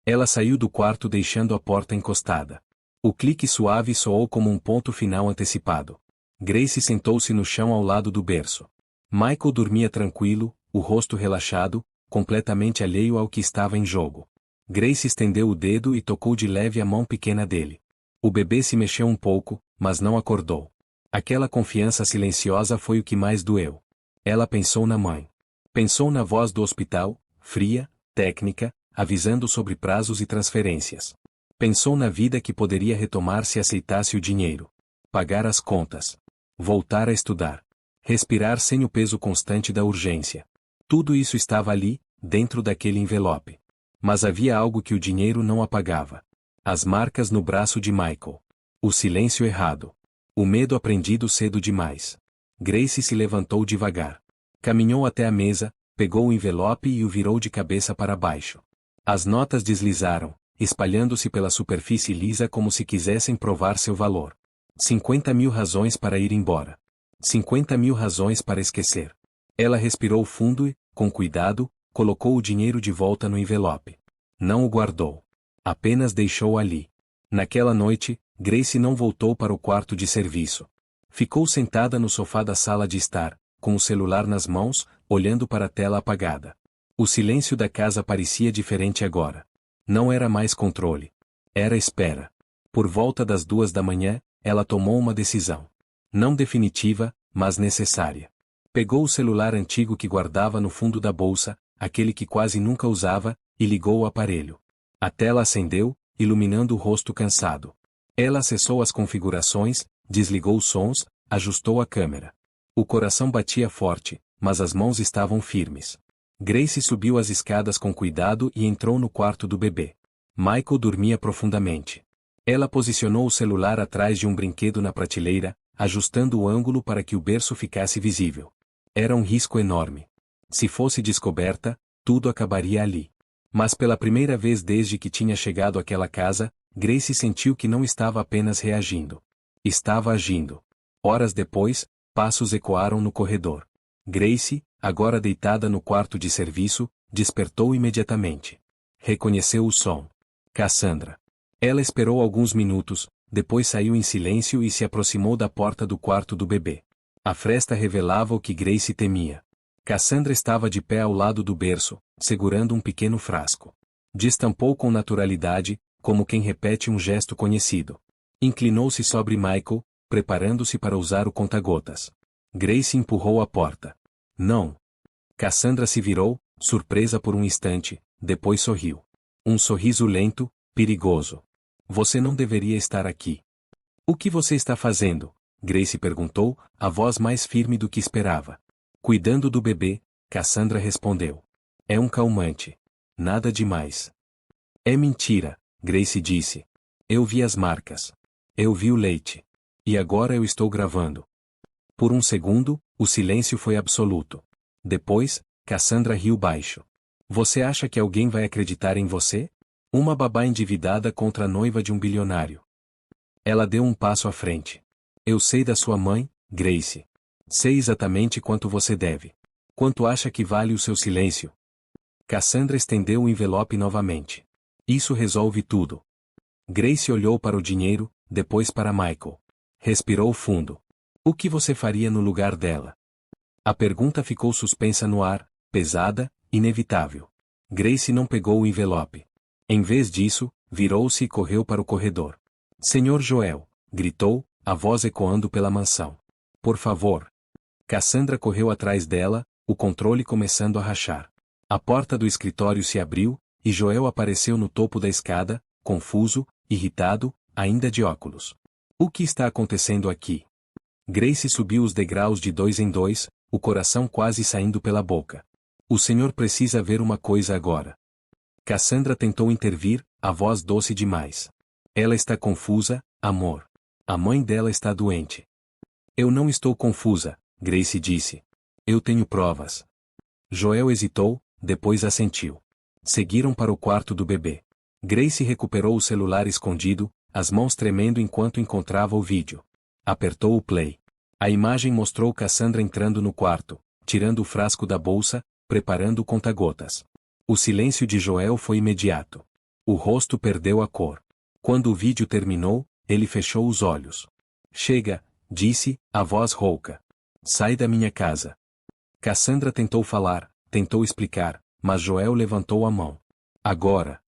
Ela saiu do quarto deixando a porta encostada. O clique suave soou como um ponto final antecipado. Grace sentou-se no chão ao lado do berço. Michael dormia tranquilo, o rosto relaxado, completamente alheio ao que estava em jogo. Grace estendeu o dedo e tocou de leve a mão pequena dele. O bebê se mexeu um pouco, mas não acordou. Aquela confiança silenciosa foi o que mais doeu. Ela pensou na mãe. Pensou na voz do hospital, fria, técnica, avisando sobre prazos e transferências. Pensou na vida que poderia retomar se aceitasse o dinheiro. Pagar as contas. Voltar a estudar. Respirar sem o peso constante da urgência. Tudo isso estava ali, dentro daquele envelope. Mas havia algo que o dinheiro não apagava. As marcas no braço de Michael. O silêncio errado. O medo aprendido cedo demais. Grace se levantou devagar. Caminhou até a mesa, pegou o envelope e o virou de cabeça para baixo. As notas deslizaram, espalhando-se pela superfície lisa como se quisessem provar seu valor. 50 mil razões para ir embora. 50 mil razões para esquecer. Ela respirou fundo e, com cuidado, colocou o dinheiro de volta no envelope. Não o guardou. Apenas deixou ali. Naquela noite, Grace não voltou para o quarto de serviço. Ficou sentada no sofá da sala de estar, com o celular nas mãos, olhando para a tela apagada. O silêncio da casa parecia diferente agora. Não era mais controle. Era espera. Por volta das 2 da manhã, ela tomou uma decisão. Não definitiva, mas necessária. Pegou o celular antigo que guardava no fundo da bolsa, aquele que quase nunca usava, e ligou o aparelho. A tela acendeu, iluminando o rosto cansado. Ela acessou as configurações, desligou os sons, ajustou a câmera. O coração batia forte, mas as mãos estavam firmes. Grace subiu as escadas com cuidado e entrou no quarto do bebê. Michael dormia profundamente. Ela posicionou o celular atrás de um brinquedo na prateleira, ajustando o ângulo para que o berço ficasse visível. Era um risco enorme. Se fosse descoberta, tudo acabaria ali. Mas pela primeira vez desde que tinha chegado àquela casa, Grace sentiu que não estava apenas reagindo. Estava agindo. Horas depois, passos ecoaram no corredor. Grace, agora deitada no quarto de serviço, despertou imediatamente. Reconheceu o som. Cassandra. Ela esperou alguns minutos, depois saiu em silêncio e se aproximou da porta do quarto do bebê. A fresta revelava o que Grace temia. Cassandra estava de pé ao lado do berço, segurando um pequeno frasco. Destampou com naturalidade, como quem repete um gesto conhecido. Inclinou-se sobre Michael, preparando-se para usar o conta-gotas. Grace empurrou a porta. Não. Cassandra se virou, surpresa por um instante, depois sorriu. Um sorriso lento, perigoso. Você não deveria estar aqui. O que você está fazendo? Grace perguntou, a voz mais firme do que esperava. Cuidando do bebê, Cassandra respondeu. É um calmante. Nada demais. É mentira, Grace disse. Eu vi as marcas. Eu vi o leite. E agora eu estou gravando. Por um segundo, o silêncio foi absoluto. Depois, Cassandra riu baixo. Você acha que alguém vai acreditar em você? Uma babá endividada contra a noiva de um bilionário. Ela deu um passo à frente. Eu sei da sua mãe, Grace. Sei exatamente quanto você deve. Quanto acha que vale o seu silêncio? Cassandra estendeu o envelope novamente. Isso resolve tudo. Grace olhou para o dinheiro, depois para Michael. Respirou fundo. O que você faria no lugar dela? A pergunta ficou suspensa no ar, pesada, inevitável. Grace não pegou o envelope. Em vez disso, virou-se e correu para o corredor. Senhor Joel, gritou, a voz ecoando pela mansão. Por favor. Cassandra correu atrás dela, o controle começando a rachar. A porta do escritório se abriu, e Joel apareceu no topo da escada, confuso, irritado, ainda de óculos. O que está acontecendo aqui? Grace subiu os degraus de 2 em 2, o coração quase saindo pela boca. O senhor precisa ver uma coisa agora. Cassandra tentou intervir, a voz doce demais. Ela está confusa, amor. A mãe dela está doente. Eu não estou confusa, Grace disse. Eu tenho provas. Joel hesitou, depois assentiu. Seguiram para o quarto do bebê. Grace recuperou o celular escondido, as mãos tremendo enquanto encontrava o vídeo. Apertou o play. A imagem mostrou Cassandra entrando no quarto, tirando o frasco da bolsa, preparando o conta-gotas. O silêncio de Joel foi imediato. O rosto perdeu a cor. Quando o vídeo terminou, ele fechou os olhos. Chega, disse, a voz rouca. Sai da minha casa. Cassandra tentou falar, tentou explicar, mas Joel levantou a mão. Agora.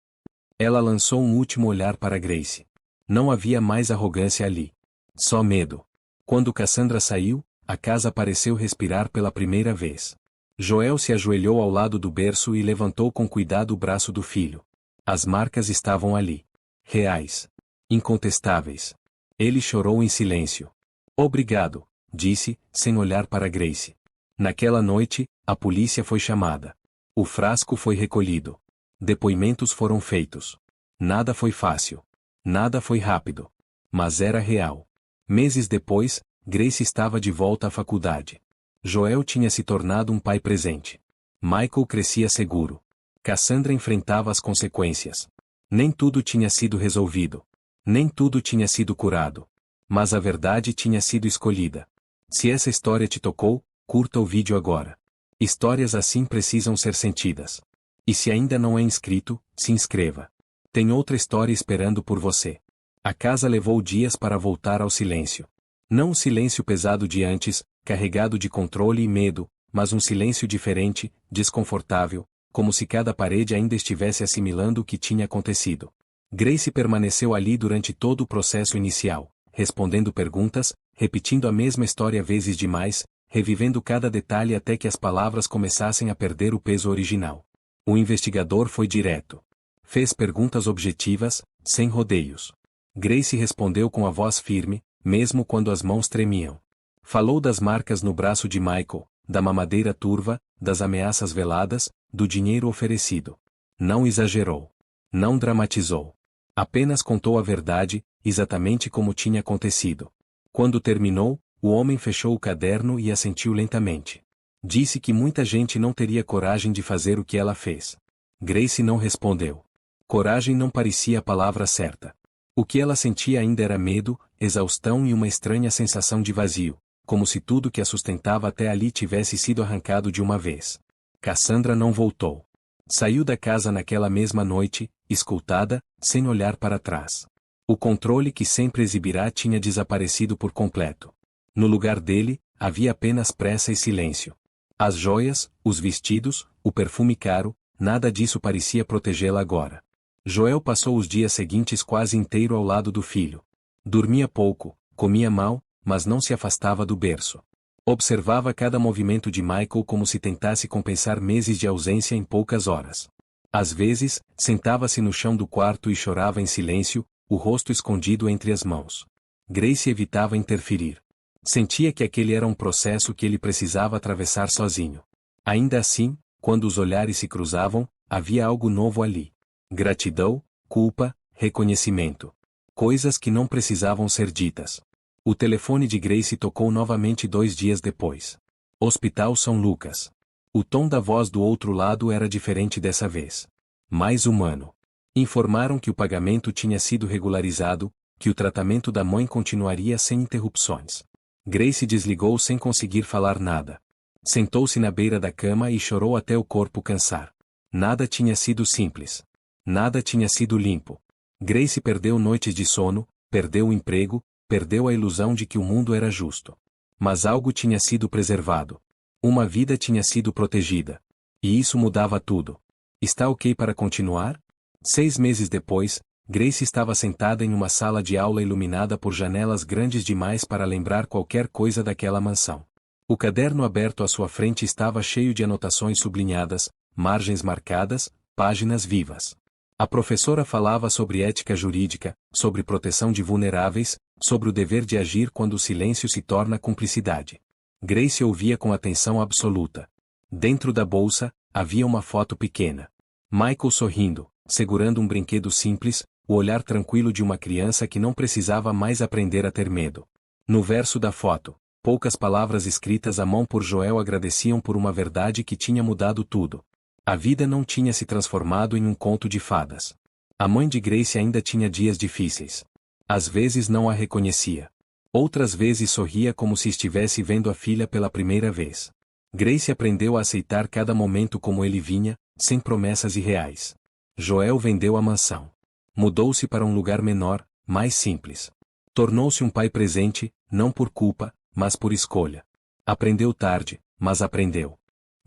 Ela lançou um último olhar para Grace. Não havia mais arrogância ali. Só medo. Quando Cassandra saiu, a casa pareceu respirar pela primeira vez. Joel se ajoelhou ao lado do berço e levantou com cuidado o braço do filho. As marcas estavam ali. Reais. Incontestáveis. Ele chorou em silêncio. Obrigado, disse, sem olhar para Grace. Naquela noite, a polícia foi chamada. O frasco foi recolhido. Depoimentos foram feitos. Nada foi fácil. Nada foi rápido. Mas era real. Meses depois, Grace estava de volta à faculdade. Joel tinha se tornado um pai presente. Michael crescia seguro. Cassandra enfrentava as consequências. Nem tudo tinha sido resolvido. Nem tudo tinha sido curado. Mas a verdade tinha sido escolhida. Se essa história te tocou, curta o vídeo agora. Histórias assim precisam ser sentidas. E se ainda não é inscrito, se inscreva. Tem outra história esperando por você. A casa levou dias para voltar ao silêncio. Não o silêncio pesado de antes, carregado de controle e medo, mas um silêncio diferente, desconfortável, como se cada parede ainda estivesse assimilando o que tinha acontecido. Grace permaneceu ali durante todo o processo inicial, respondendo perguntas, repetindo a mesma história vezes demais, revivendo cada detalhe até que as palavras começassem a perder o peso original. O investigador foi direto. Fez perguntas objetivas, sem rodeios. Grace respondeu com a voz firme, mesmo quando as mãos tremiam. Falou das marcas no braço de Michael, da mamadeira turva, das ameaças veladas, do dinheiro oferecido. Não exagerou. Não dramatizou. Apenas contou a verdade, exatamente como tinha acontecido. Quando terminou, o homem fechou o caderno e assentiu lentamente. Disse que muita gente não teria coragem de fazer o que ela fez. Grace não respondeu. Coragem não parecia a palavra certa. O que ela sentia ainda era medo, exaustão e uma estranha sensação de vazio, como se tudo que a sustentava até ali tivesse sido arrancado de uma vez. Cassandra não voltou. Saiu da casa naquela mesma noite, escoltada, sem olhar para trás. O controle que sempre exibirá tinha desaparecido por completo. No lugar dele, havia apenas pressa e silêncio. As joias, os vestidos, o perfume caro, nada disso parecia protegê-la agora. Joel passou os dias seguintes quase inteiro ao lado do filho. Dormia pouco, comia mal, mas não se afastava do berço. Observava cada movimento de Michael como se tentasse compensar meses de ausência em poucas horas. Às vezes, sentava-se no chão do quarto e chorava em silêncio, o rosto escondido entre as mãos. Grace evitava interferir. Sentia que aquele era um processo que ele precisava atravessar sozinho. Ainda assim, quando os olhares se cruzavam, havia algo novo ali. Gratidão, culpa, reconhecimento. Coisas que não precisavam ser ditas. O telefone de Grace tocou novamente 2 dias depois. Hospital São Lucas. O tom da voz do outro lado era diferente dessa vez. Mais humano. Informaram que o pagamento tinha sido regularizado, que o tratamento da mãe continuaria sem interrupções. Grace desligou sem conseguir falar nada. Sentou-se na beira da cama e chorou até o corpo cansar. Nada tinha sido simples. Nada tinha sido limpo. Grace perdeu noites de sono, perdeu o emprego, perdeu a ilusão de que o mundo era justo. Mas algo tinha sido preservado. Uma vida tinha sido protegida. E isso mudava tudo. Está ok para continuar? 6 meses depois, Grace estava sentada em uma sala de aula iluminada por janelas grandes demais para lembrar qualquer coisa daquela mansão. O caderno aberto à sua frente estava cheio de anotações sublinhadas, margens marcadas, páginas vivas. A professora falava sobre ética jurídica, sobre proteção de vulneráveis, sobre o dever de agir quando o silêncio se torna cumplicidade. Grace ouvia com atenção absoluta. Dentro da bolsa, havia uma foto pequena. Michael sorrindo, segurando um brinquedo simples, o olhar tranquilo de uma criança que não precisava mais aprender a ter medo. No verso da foto, poucas palavras escritas à mão por Joel agradeciam por uma verdade que tinha mudado tudo. A vida não tinha se transformado em um conto de fadas. A mãe de Grace ainda tinha dias difíceis. Às vezes não a reconhecia. Outras vezes sorria como se estivesse vendo a filha pela primeira vez. Grace aprendeu a aceitar cada momento como ele vinha, sem promessas irreais. Joel vendeu a mansão. Mudou-se para um lugar menor, mais simples. Tornou-se um pai presente, não por culpa, mas por escolha. Aprendeu tarde, mas aprendeu.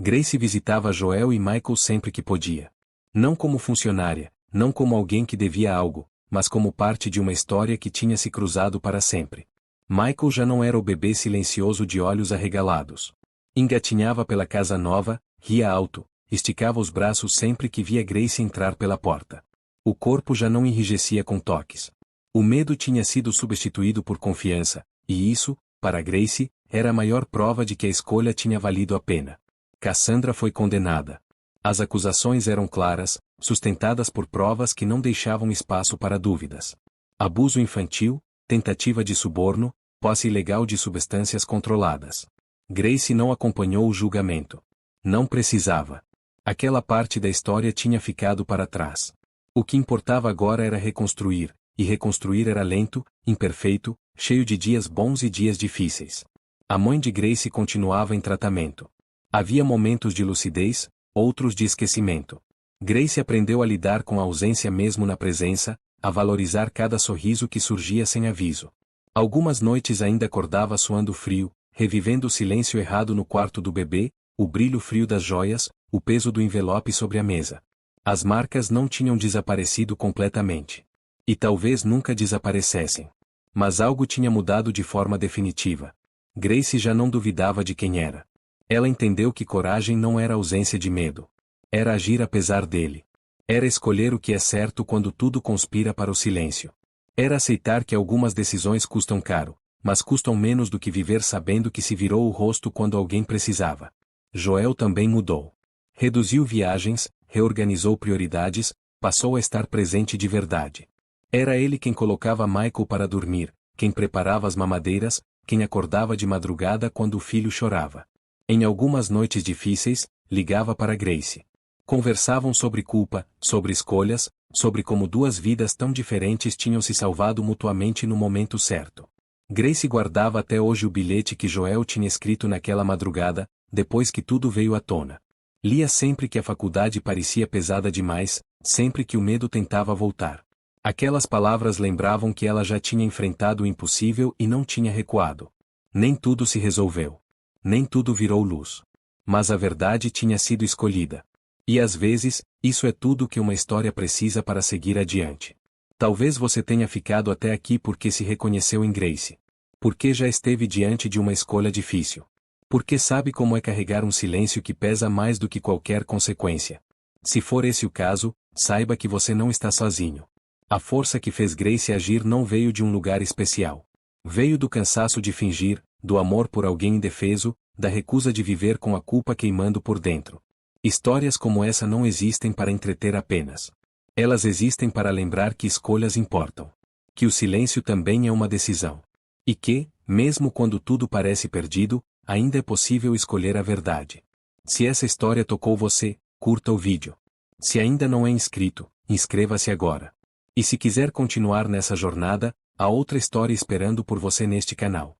Grace visitava Joel e Michael sempre que podia. Não como funcionária, não como alguém que devia algo, mas como parte de uma história que tinha se cruzado para sempre. Michael já não era o bebê silencioso de olhos arregalados. Engatinhava pela casa nova, ria alto, esticava os braços sempre que via Grace entrar pela porta. O corpo já não enrijecia com toques. O medo tinha sido substituído por confiança, e isso, para Grace, era a maior prova de que a escolha tinha valido a pena. Cassandra foi condenada. As acusações eram claras, sustentadas por provas que não deixavam espaço para dúvidas. Abuso infantil, tentativa de suborno, posse ilegal de substâncias controladas. Grace não acompanhou o julgamento. Não precisava. Aquela parte da história tinha ficado para trás. O que importava agora era reconstruir, e reconstruir era lento, imperfeito, cheio de dias bons e dias difíceis. A mãe de Grace continuava em tratamento. Havia momentos de lucidez, outros de esquecimento. Grace aprendeu a lidar com a ausência mesmo na presença, a valorizar cada sorriso que surgia sem aviso. Algumas noites ainda acordava suando frio, revivendo o silêncio errado no quarto do bebê, o brilho frio das joias, o peso do envelope sobre a mesa. As marcas não tinham desaparecido completamente. E talvez nunca desaparecessem. Mas algo tinha mudado de forma definitiva. Grace já não duvidava de quem era. Ela entendeu que coragem não era ausência de medo. Era agir apesar dele. Era escolher o que é certo quando tudo conspira para o silêncio. Era aceitar que algumas decisões custam caro, mas custam menos do que viver sabendo que se virou o rosto quando alguém precisava. Joel também mudou. Reduziu viagens, reorganizou prioridades, passou a estar presente de verdade. Era ele quem colocava Michael para dormir, quem preparava as mamadeiras, quem acordava de madrugada quando o filho chorava. Em algumas noites difíceis, ligava para Grace. Conversavam sobre culpa, sobre escolhas, sobre como duas vidas tão diferentes tinham se salvado mutuamente no momento certo. Grace guardava até hoje o bilhete que Joel tinha escrito naquela madrugada, depois que tudo veio à tona. Lia sempre que a faculdade parecia pesada demais, sempre que o medo tentava voltar. Aquelas palavras lembravam que ela já tinha enfrentado o impossível e não tinha recuado. Nem tudo se resolveu. Nem tudo virou luz. Mas a verdade tinha sido escolhida. E às vezes, isso é tudo que uma história precisa para seguir adiante. Talvez você tenha ficado até aqui porque se reconheceu em Grace. Porque já esteve diante de uma escolha difícil. Porque sabe como é carregar um silêncio que pesa mais do que qualquer consequência. Se for esse o caso, saiba que você não está sozinho. A força que fez Grace agir não veio de um lugar especial. Veio do cansaço de fingir, do amor por alguém indefeso, da recusa de viver com a culpa queimando por dentro. Histórias como essa não existem para entreter apenas. Elas existem para lembrar que escolhas importam. Que o silêncio também é uma decisão. E que, mesmo quando tudo parece perdido, ainda é possível escolher a verdade. Se essa história tocou você, curta o vídeo. Se ainda não é inscrito, inscreva-se agora. E se quiser continuar nessa jornada, há outra história esperando por você neste canal.